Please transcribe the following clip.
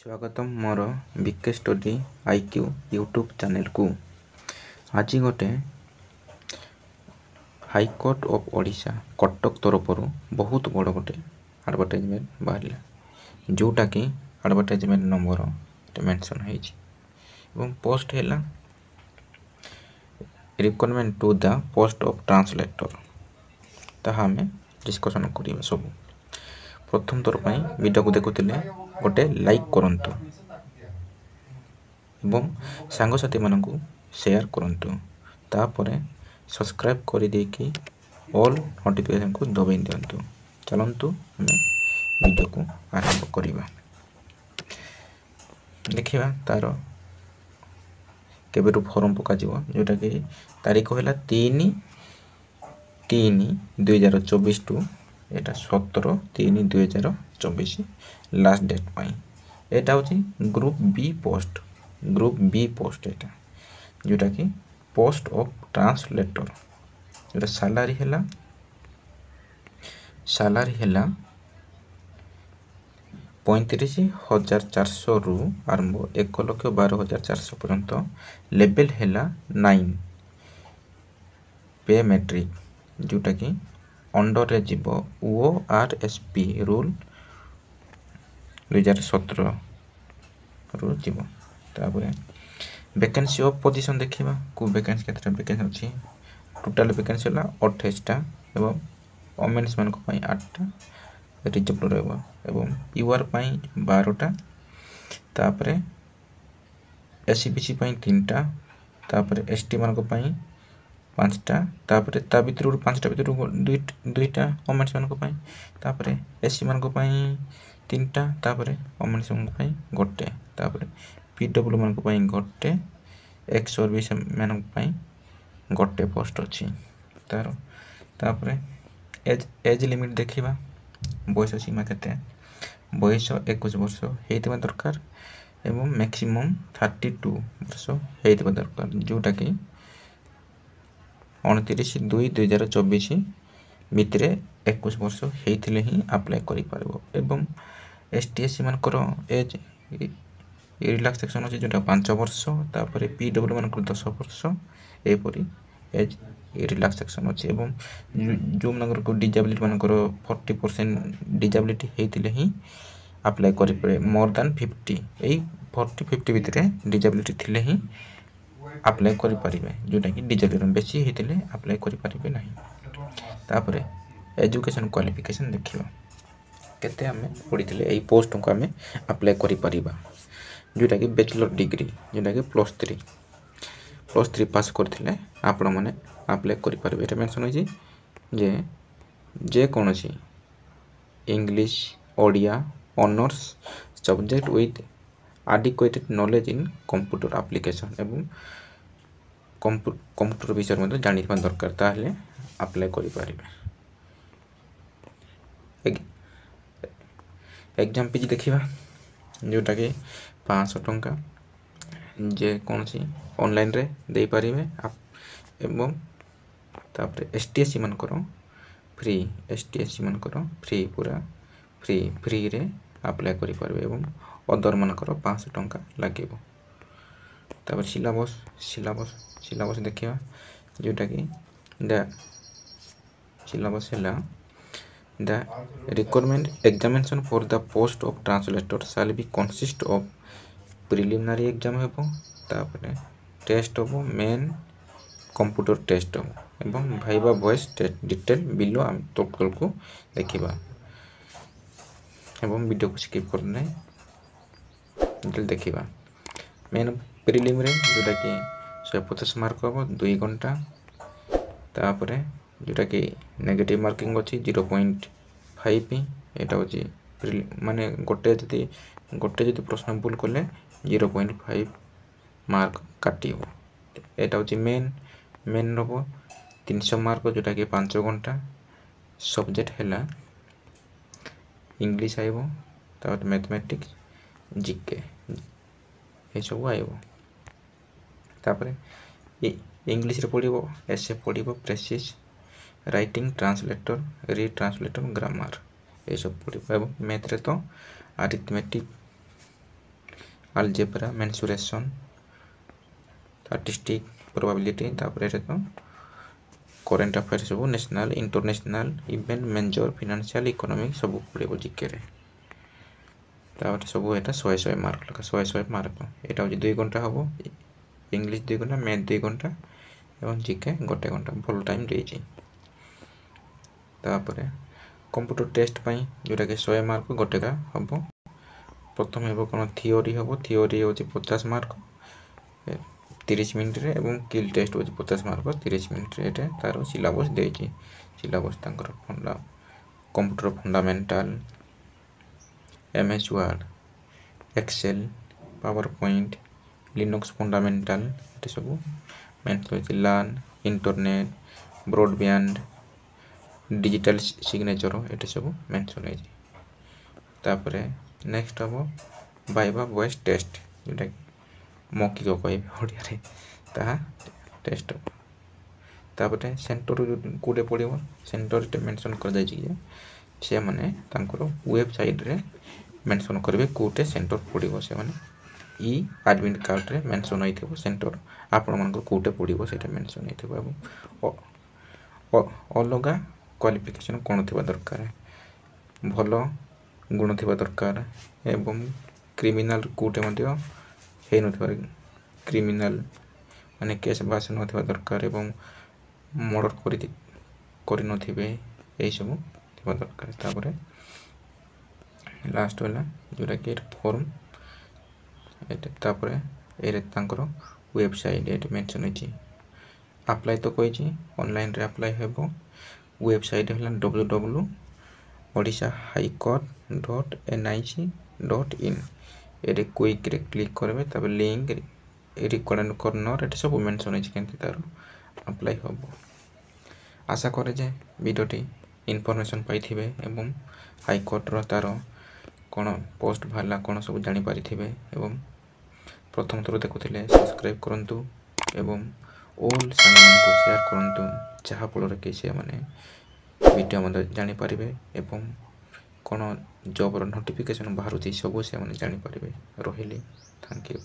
स्वागतम मोर BK study IQ YouTube channel को। आज गोटे हाईकोर्ट ऑफ ओडिशा कटक तरफ बहुत बड़ गोटे एडवर्टाइजमेंट बाहर जोटा कि एडवर्टाइजमेंट नंबर मेंशन है पोस्ट है requirement to the post of translator ताहा आम डिस्कसन करवा सब। प्रथम थर वीडियो को देखुले गोटे लाइक करंतु एवं सांगसाथी मानक शेयर करंतु तापरे सब्सक्राइब कर देकी ऑल नोटिफिकेशन को दबाई दिंतु। चलंतु आम वीडियो को आरंभ करवा। देखिए तार केबेरु फॉर्म पका जोटा कि तारीख है 3/3/2024 टू एटा 17/3/2024 लास्ट डेट पाई। एटा होची ग्रुप बी पोस्ट एटा जोटा कि पोस्ट ऑफ ट्रांसलेटर जोटा सैलरी है 35,400 रु आरंभ 1,12,400 पर्यंत। लेवल है 9 पे मैट्रिक जोटा कि अंडर रे जीव ORSP रूल 2017 रु जीव। तापर वैकेंसी ऑफ पोजीशन देखिबा को वैकेंसी केतना वैकेंसी अछि। टोटल वैकेंसी होला 28टा एवं वोमेन्स मान को पई 8टा रिजर्व रहबो एवं यूआर पई 12टा। तापर एससीबीसी पई 3टा तापर एसटी मान को पई 5टा तापर ता भितर 5टा भितर दुईटा वोमेन्स मान को पई तापर एससी मान को पई 3टा तापर वोमेन्स मान को पई गोटे तापर पीडब्ल्यू मान को पई गोटे एक्स सर्विस मान को पई गोटे पोस्ट अछि तार। तापर एज लिमिट देखिबा बयस सीमा केते बयस 21 वर्ष हेतिबा दरकार एवं मैक्सिमम 32 वर्ष हेतिबा दरकार जोटा कि 29/2/2024 भितर 21 वर्ष हेतिले ही अप्लाई करि पारबो। एवं एसटीएससी मानकर एज रिलैक्सेशन अछि जोटा 5 वर्ष तापर पीडब्ल्यू मानकर 10 वर्ष एपरि एज रिलैक्सेशन अछि। एवं जो मानकर को डिजेबिलिटी मानकर 40% डिजेबिलिटी हेतिले ही अप्लाई करि पारे मोर देन 50 एई 40-50 भितर डिजेबिलिटी थिले ही अप्लाई करि पारिबे जोटा कि डिजेबिलिटी बेसी हेतिले अप्लाई करि पारिबे नाही। तापर एजुकेशन क्वालिफिकेशन देखिबा केते हमें पढिथिले एई पोस्ट को हमें अप्लाई करि पारिबा जोटा कि बैचलर डिग्री जोटा कि +3 पास करथिले आपण माने अप्लाई करि पारिबे। एटा मेंशन होई जे कोनोसी English Odia honours subject with adequate knowledge in computer application एवं कंप्यूटर विषय में जानिबा दरकार ताले अप्लाई करि पारिबे। एग्जाम फीस देखिबा जोटा कि 500 टंका जे कोनसी ऑनलाइन रे दे पारिबे एवं तापर एसटीएससी मान करो फ्री पूरा फ्री रे अप्लाई करि पारबे एवं अदर मान करो 500 टंका लागेबो। तापर सिलेबस देखिबा जोटा कि द सिलेबस हैला the requirement examination for the post of translator shall be consist of preliminary exam हेबो तापर test of main computer test एवं viva voice test detail below हम टोटल को देखिबा एवं वीडियो को स्किप करने डिटेल देखिबा। मेन प्रिलिम रे जोटा कि 150 मार्क हो 2 घंटा तापर जोटा कि नेगेटिव मार्किंग अछि 0.5 एटा अछि माने गोटे जति प्रश्न भूल करले 0.5 मार्क काटिबो। एटा अछि मेन रबो 300 मार्क जोटा कि 5 घंटा सब्जेक्ट हैला इंग्लिश आइबो तापर मैथमेटिक्स जीके ए सब आइबो। तापर इंग्लिश रे पढिबो एसे पढिबो प्रेसिस राइटिंग ट्रांसलेटर रीट्रांसलेटर ग्रामर ए सब पढिबो एवं मैथ रे तो arithmetic algebra, mensuration, statistic, probability, ତାପରେ ଏଠି ତ କରେଣ୍ଟ ଆଫେୟାର୍ସ ସବୁ national international event major financial economic ସବୁ ପଡ଼ିବ ଜିକେରେ। ତାପରେ ସବୁ ଏଇଟା 100 ମାର୍କ ଲେଖା 100 ମାର୍କ। ଏଇଟା ହେଉଛି 2 ଘଣ୍ଟା ହେବ, ଇଂଲିଶ 2 ଘଣ୍ଟା, ମ୍ୟାଥ୍ 2 ଘଣ୍ଟା ଏବଂ ଜିକେ 1 ଘଣ୍ଟା। ଭଲ ଟାଇମ୍ ଦେଇଛି। ତାପରେ କମ୍ପ୍ୟୁଟର ଟେଷ୍ଟ ପାଇଁ ଯେଉଁଟାକି 100 ମାର୍କ 1ଟା ହେବ। ପ୍ରଥମେ ହେବ କ'ଣ ଥିଓରି ହେବ। ଥିଓରି ହେଉଛି 50 ମାର୍କ 30 ମିନିଟ୍ରେ ଏବଂ କିଲ୍ ଟେଷ୍ଟ ହେଉଛି 50 ମାର୍କ 30 ମିନିଟ୍ରେ। ଏଇଟା ତା'ର ସିଲାବସ୍ ଦେଇଛି। ସିଲାବସ୍ ତାଙ୍କର computer fundamental, MS word, excel, power point, Linux fundamental, ଏଠି ସବୁ ମେନ୍ସ ହେଉଛି LAN, internet, broadband, digital signature, ଏଠି ସବୁ ମେନସନ୍ ହେଇଛି। ତାପରେ ନେକ୍ସଟ ହେବ ଭାଇଭା ଭଏସ୍ ଟେଷ୍ଟ, ଯେଉଁଟାକି ମୌଖିକ କହିବେ ଓଡ଼ିଆରେ, ତାହା ଟେଷ୍ଟ ହେବ। ତାପରେ ସେଣ୍ଟର କେଉଁଠି ପଡ଼ିବ, ସେଣ୍ଟରଟେ ମେନସନ୍ କରାଯାଇଛି ଯେ ସେମାନେ ତାଙ୍କର ୱେବସାଇଟ୍ରେ ମେନସନ୍ କରିବେ କେଉଁଠି ସେଣ୍ଟର ପଡ଼ିବ। ସେମାନେ ଆଡମିଟ୍ କାର୍ଡ଼ରେ ମେନସନ୍ ହୋଇଥିବ ସେଣ୍ଟର ଆପଣମାନଙ୍କର କେଉଁଠି ପଡ଼ିବ ସେଇଟା ମେନସନ୍ ହୋଇଥିବ। ଏବଂ ଅଲଗା କ୍ୱାଲିଫିକେସନ୍ କ'ଣ ଥିବା ଦରକାର, ଭଲ ଗୁଣ ଥିବା ଦରକାର ଏବଂ କ୍ରିମିନାଲ୍ କେଉଁଠି ମଧ୍ୟ ହେଇନଥିବ, କ୍ରିମିନାଲ୍ ମାନେ କେସ୍ ବାସ୍ ନଥିବା ଦରକାର ଏବଂ ମର୍ଡ଼ର କରିନଥିବେ, ଏହିସବୁ ଥିବା ଦରକାର। ତାପରେ ଲାଷ୍ଟ ହେଲା ଯେଉଁଟାକି ଫର୍ମ, ତାପରେ ଏଇଟା ତାଙ୍କର ୱେବସାଇଟ୍ ଏଠି ମେନସନ୍ ହେଇଛି। ଆପ୍ଲାଏ ତ କହିଛି, ଅନଲାଇନ୍ରେ ଆପ୍ଲାଏ ହେବ। ୱେବସାଇଟ୍ ହେଲା www.odishahighcourt.nic.in। ଏଠି କ୍ୱିକ୍ରେ କ୍ଲିକ୍ କରିବେ, ତାପରେ ଲିଙ୍କ ରିକର୍ଡ କର୍ଣ୍ଣର, ଏଠି ସବୁ ମେନସନ୍ ହେଇଛି କେମିତି ତା'ର ଆପ୍ଲାଏ ହେବ। ଆଶା କରେ ଯେ ଭିଡ଼ିଓଟି ଇନଫର୍ମେସନ୍ ପାଇଥିବେ ଏବଂ ହାଇକୋର୍ଟର ତା'ର କ'ଣ ପୋଷ୍ଟ ବାହାରିଲା କ'ଣ ସବୁ ଜାଣିପାରିଥିବେ। ଏବଂ ପ୍ରଥମ ଥର ଦେଖୁଥିଲେ ସବସ୍କ୍ରାଇବ୍ କରନ୍ତୁ ଏବଂ ଅଲ୍ ସାଙ୍ଗମାନଙ୍କୁ ସେୟାର କରନ୍ତୁ, ଯାହାଫଳରେ କି ସେମାନେ ଭିଡ଼ିଓ ମଧ୍ୟ ଜାଣିପାରିବେ ଏବଂ କ'ଣ ଜବ୍ର ନୋଟିଫିକେସନ୍ ବାହାରୁଛି ସବୁ ସେମାନେ ଜାଣିପାରିବେ। ରହିଲି, ଥ୍ୟାଙ୍କ ୟୁ।